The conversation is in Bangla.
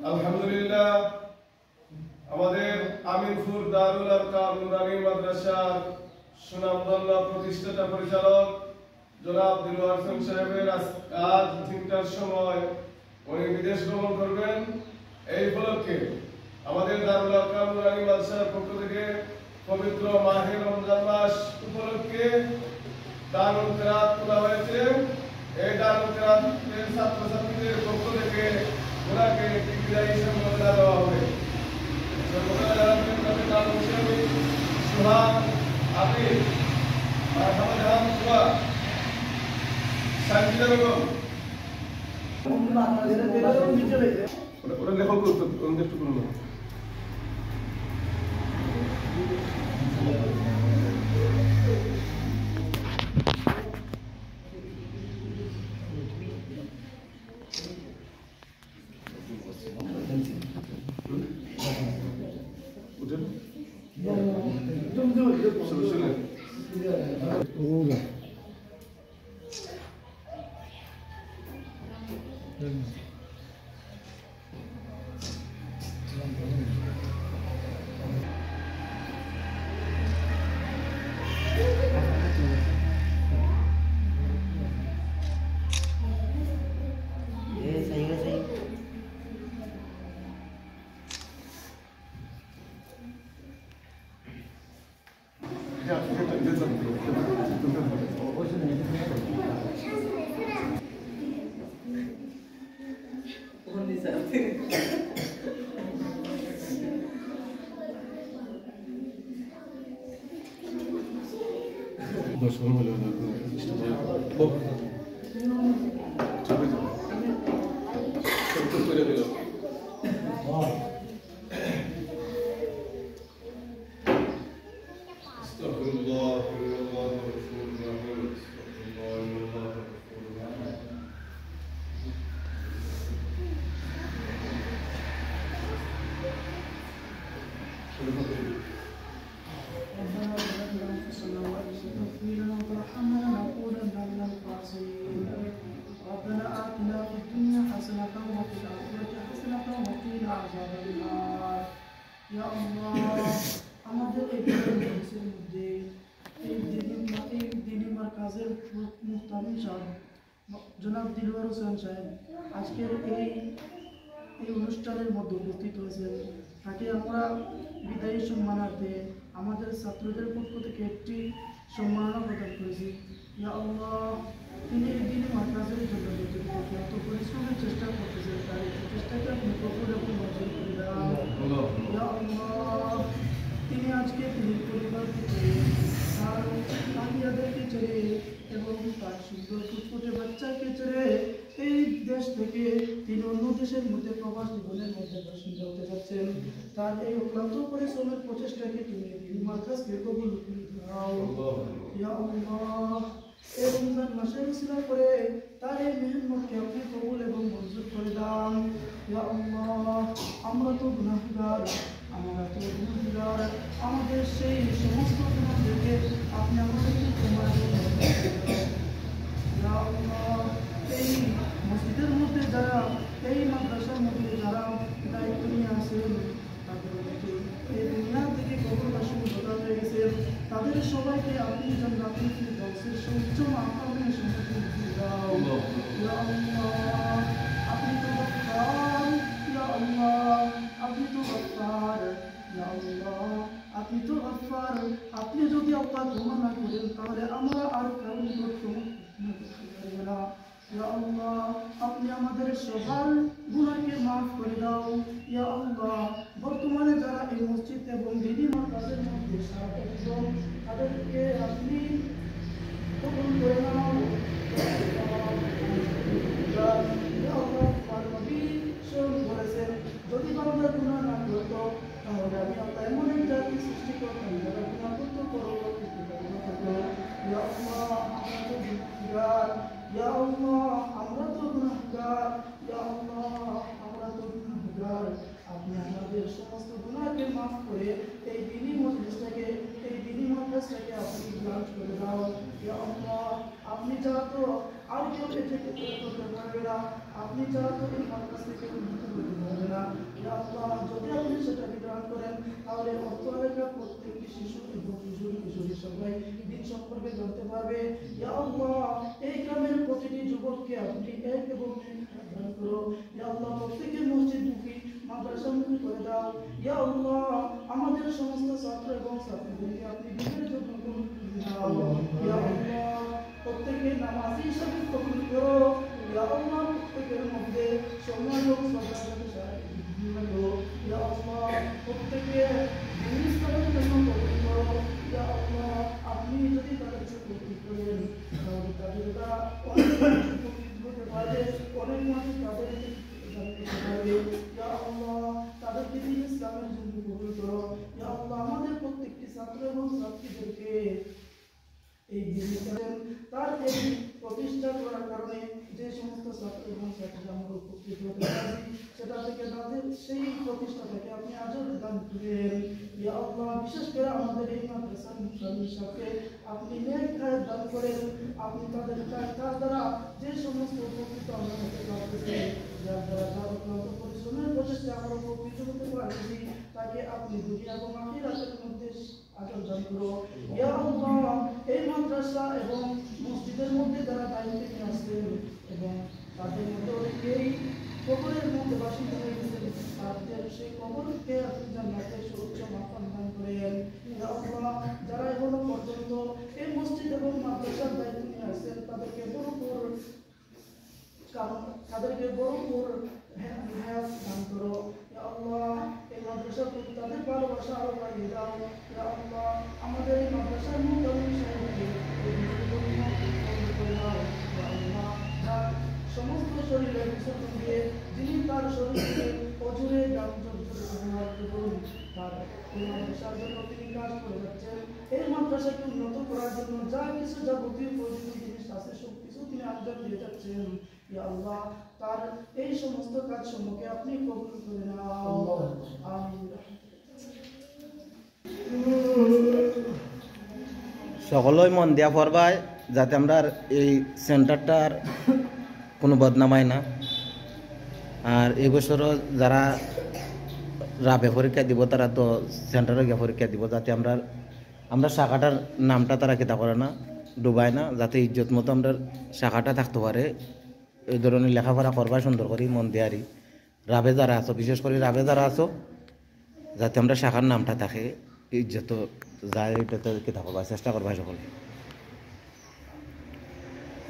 আলহামদুলিল্লাহ আমাদের আমিনপুর দারুল আরকাম নুরানী মাদ্রাসার সুনামধন্য প্রতিষ্ঠাতা পরিচালক জনাব দিলওয়ার হোসেন সাহেবের আজ ৩টার সময় উনি বিদেশ গমন করবেন। এই উপলক্ষে আমাদের দারুল আরকাম নুরানী মাদ্রাসার পক্ষ থেকে পবিত্র মাহে রমজান মাস উপলক্ষে দারুল কিরাত তোলা হয়েছে। এই দারুল কিরাতের ছাত্রছাত্রীদের পক্ষ থেকে ওনাকে একটি বিদায়ী সম্মাননা দেওয়া হবে। সুহান আবিদ হামদান সুয়া সাজিদা বেগম ওরা লেখক একটু করুন। জনাব দিলওয়ার হোসেন সাহেব আজকের এই অনুষ্ঠানের মধ্যে উপস্থিত হয়েছেন। তাকে আমরা বিদায়ী সম্মানার্থে আমাদের ছাত্রদের পক্ষ থেকে একটি সম্মাননা প্রদান করেছি। ইয়া আল্লাহ, তিনি এই দিনই মাদ্রাসার জন্য যত পরিশ্রমের চেষ্টা করতেছেন তার এই চেষ্টাকে আপনি কবুল এবং মঞ্জুর করে দাও। ইয়া আল্লাহ, তিনি আজকে তিনি পরিবার থেকে তার আত্মীয়দেরকে ছেড়ে এবং তার সুন্দর ফুটফুটে বাচ্চাকে ছেড়ে এই দেশ থেকে তিনি অন্য দেশের মধ্যে প্রবাস জীবনের মধ্যে বাসিন্দা হতে যাচ্ছেন। তার এই অক্লান্ত পরিশ্রমের প্রচেষ্টাকে তুমি মাদ্রাসাকে কবুল করে দাও। ইয়া আল্লাহ, এই রমজান মাসের উসিলা করে তার এই মেহনতকে আপনি কবুল এবং মঞ্জুর করে দাও। ইয়া আল্লাহ, আমরা তো গুনাহগার, আমাদের সেই সমস্ত গুনাহদেরকে আপনি আমাদেরকে ক্ষমা করুন। এই মসজিদের মধ্যে যারা, এই মাদ্রাসার মধ্যে যারা দায়িত্ব নিয়ে আসেন, তাদের এই দুনিয়া থেকে কবরবাসী হয়ে গেছে, তাদের সবাইকে আপনি জান্নাতুল ফিরদাউসের সর্বোচ্চ মাকামের সম্মুখীন করে দাও। ইয়া আল্লাহ, আপনি তো গফফার, ইয়া আল্লাহ, আপনি তো গফফার, ইয়া আল্লাহ, আপনি তো গফফার। আপনি যদি আল্লাহ ক্ষমা না করেন তাহলে আমরা আর কারো নিকট ক্ষমা করব না। ইয়া আল্লাহ, আপনি আমাদের সবার গুনাহকে মাফ করে দাও। ইয়া আল্লাহ, বর্তমানে যারা এই মসজিদ এবং দিনী মাদ্রাসার মধ্যে সারাক্ষণ তাদেরকে আপনি কবুল করে নাও। যদি বাংলা গুনাহ না করতো তাহলে আমি আল্লাহ এমন এক জাতি সৃষ্টি করতাম যারা গুনাহ করতো পরবর্তীতে গুনাহ করতো। ইয়া আল্লাহ, আমরা তো গুনাহগার, ইয়া আল্লাহ, আমরা তো গুনাহগার, ইয়া আল্লাহ, আমরা তো গুনাহগার। আপনি আমাদের সমস্ত গুনাহকে মাফ করে এই দিনী মজলিসটাকে, এই দিনী মাদ্রাসাটাকে আপনি গ্রহণ করে দাও। ইয়া আল্লাহ, আপনি যা এই যে করতে পারবে না, আপনি যারা তো এই মাদ্রাসা থেকে উন্নত করতে পারবে না। ইয়া আল্লাহ, যদি আপনি সেটা বিধান করেন তাহলে অর্থলেখা প্রত্যেকটি শিশু এবং কিশোরী সবাই দিন সম্পর্কে জানতে পারবে। ইয়া আল্লাহ, এই গ্রামের প্রতিটি যুবককে আপনি এক এবং দান করো। ইয়া আল্লাহ, প্রত্যেকের মসজিদমুখী মাদ্রাসামুখী করে দাও। ইয়া আল্লাহ, আমাদের সমস্ত ছাত্র এবং ছাত্রীদেরকে আপনি দিনের জন্য কবুল করে দাও। ইয়া আল্লাহ, প্রত্যেকের নামাজি হিসাবে কবুল করো। ইয়া আল্লাহ, প্রত্যেকের মধ্যে সময় এবং শ্রদ্ধার সাথে ইয়া আল্লাহ, প্রত্যেকে ইসলামের জন্য কবুল করো। ইয়া আল্লাহ, আপনি যদি তাদেরকে কবুল করেন তাহলে তাদের দ্বারা অনেক উপকৃত হতে পারে, অনেক মানুষ তাদের জানতে পারবে। ইয়া আল্লাহ, তাদেরকে দিন ইসলামের জন্য কবুল করো। ইয়া আল্লাহ, আমাদের প্রত্যেকটি ছাত্র এবং ছাত্রীদেরকে এই দিনের তার এই প্রতিষ্ঠা করার কারণে যে সমস্ত ছাত্র এবং ছাত্রীরা আমরা উপকৃত হতে পারি, সেটা থেকে তাদের সেই প্রতিষ্ঠা থেকে আপনি আজও দান করেন। ইয়া আল্লাহ, বিশেষ করে আমাদের এই মাদ্রাসার মুসল্লির সাথে আপনি নেক খায়ের দান করেন। আপনি তাদের তার দ্বারা যে সমস্ত উপকৃত আমরা হতে পারতেছি, যার দ্বারা তার অত্যন্ত পরিশ্রমের প্রচেষ্টা আমরা উপকৃত হতে পারতেছি, তাকে আপনি দুনিয়া এবং আখিরাতের মধ্যে আজর দান করো। ইয়া আল্লাহ, এই মাদ্রাসা এবং মসজিদের মধ্যে যারা দায়িত্ব নিয়ে আসছেন এবং তাদের মধ্যে অনেকেই কবরের মধ্যে বাসিন্দা হয়ে গেছেন, তাদের সেই কবরকে আপনি জান্নাতের সর্বোচ্চ মাকাম দান করেন। ইয়া আল্লাহ, যারা এখনো পর্যন্ত এই মসজিদ এবং মাদ্রাসার দায়িত্ব নিয়ে আসছেন, তাদেরকে বড় হায়াত দান করো। ইয়া আল্লাহ, এই মাদ্রাসার প্রতি তাদের ভালোবাসা আরো বাড়িয়ে দাও। ইয়া আল্লাহ, আমাদের এই মাদ্রাসার মুতালিম সাহেবকে সমস্ত শরীরে বিসর্জন দিয়ে যিনি তার শরীরকে অজুরে তার এই মাদ্রাসার জন্য তিনি কাজ করে যাচ্ছেন। এই মাদ্রাসাকে উন্নত করার জন্য যা কিছু যাবতীয় প্রয়োজনীয় জিনিস আছে সব কিছু তিনি আঞ্জাম দিয়ে যাচ্ছেন। ইয়া আল্লাহ, তার এই সমস্ত কাজ সম্পর্কে আপনি কবুল করে নাও। আমিন। সকলেই মন দিয়া পড়বাই, যাতে আমরা এই সেন্টারটার কোনো বদনামাই না। আর এই বছরও যারা রাবে পরীক্ষা দিব তারা তো সেন্টারে গিয়ে পরীক্ষা দিব, যাতে আমরা শাখাটার নামটা তারা কিতা করে না, ডুবায় না, যাতে ইজ্জত মতো আমরা শাখাটা থাকতে পারে। এই ধরনের লেখাপড়া করবাই সুন্দর করি মন দিয়ারি। রাবে যারা আছো, বিশেষ করে রাবে যারা আছো, যাতে আমরা শাখার নামটা থাকে, ইজ্জত যায়, এটা তো কিতা করবা চেষ্টা করবা সকলে।